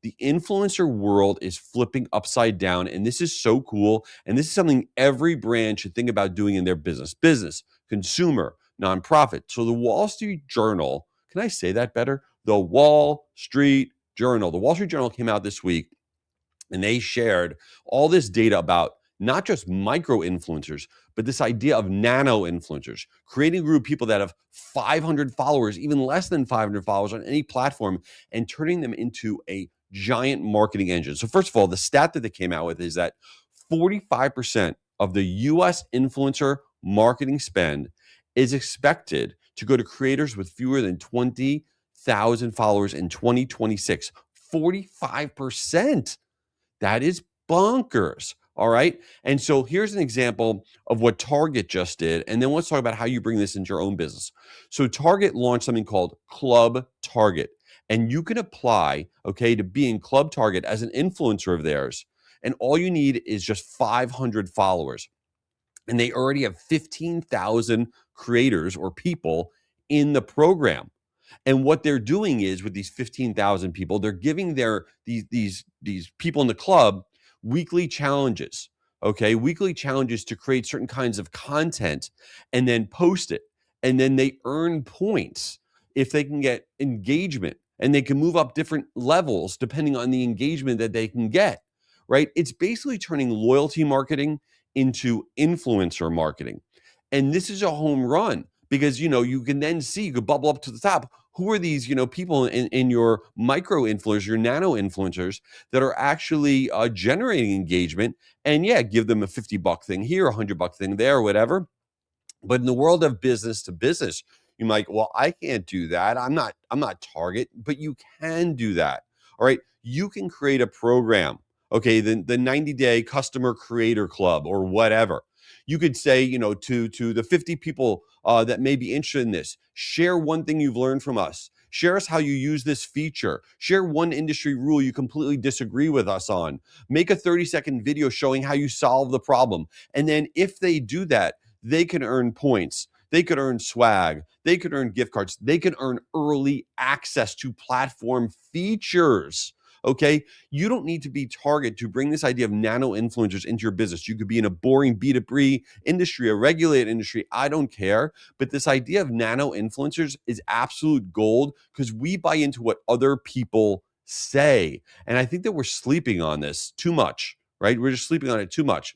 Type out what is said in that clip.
The influencer world is flipping upside down, and this is so cool. And this is something every brand should think about doing in their business, consumer, nonprofit. So the Wall Street Journal, can I say that better? The Wall Street Journal. The Wall Street Journal came out this week and they shared all this data about not just micro influencers, but this idea of nano influencers, creating a group of people that have 500 followers, even less than 500 followers on any platform, and turning them into a giant marketing engine. So, first of all, the stat that they came out with is that 45% of the US influencer marketing spend is expected to go to creators with fewer than 20,000 followers in 2026. 45%. That is bonkers. All right. And so here's an example of what Target just did. And then let's talk about how you bring this into your own business. So Target launched something called Club Target. And you can apply, okay, to being Club Target as an influencer of theirs. And all you need is just 500 followers. And they already have 15,000 creators or people in the program. And what they're doing is with these 15,000 people, they're giving these people in the club weekly challenges, okay? Weekly challenges to create certain kinds of content and then post it. And then they earn points if they can get engagement, and they can move up different levels depending on the engagement that they can get, right? It's basically turning loyalty marketing into influencer marketing. And this is a home run because, you can then see, you could bubble up to the top. Who are these, people in your micro influencers, your nano influencers that are actually generating engagement? And yeah, give them a $50 thing here, a $100 thing there, whatever. But in the world of business to business, you might, well, I can't do that. I'm not Target, but you can do that. All right. You can create a program. Okay, the 90-day customer creator club or whatever. You could say, to the 50 people that may be interested in this, share one thing you've learned from us. Share us how you use this feature. Share one industry rule you completely disagree with us on. Make a 30-second video showing how you solve the problem. And then if they do that, they can earn points. They could earn swag. They could earn gift cards. They can earn early access to platform features. Okay, you don't need to be Target to bring this idea of nano influencers into your business. You could be in a boring B2B industry, a regulated industry. I don't care. But this idea of nano influencers is absolute gold because we buy into what other people say. And I think that we're sleeping on this too much, right? We're just sleeping on it too much.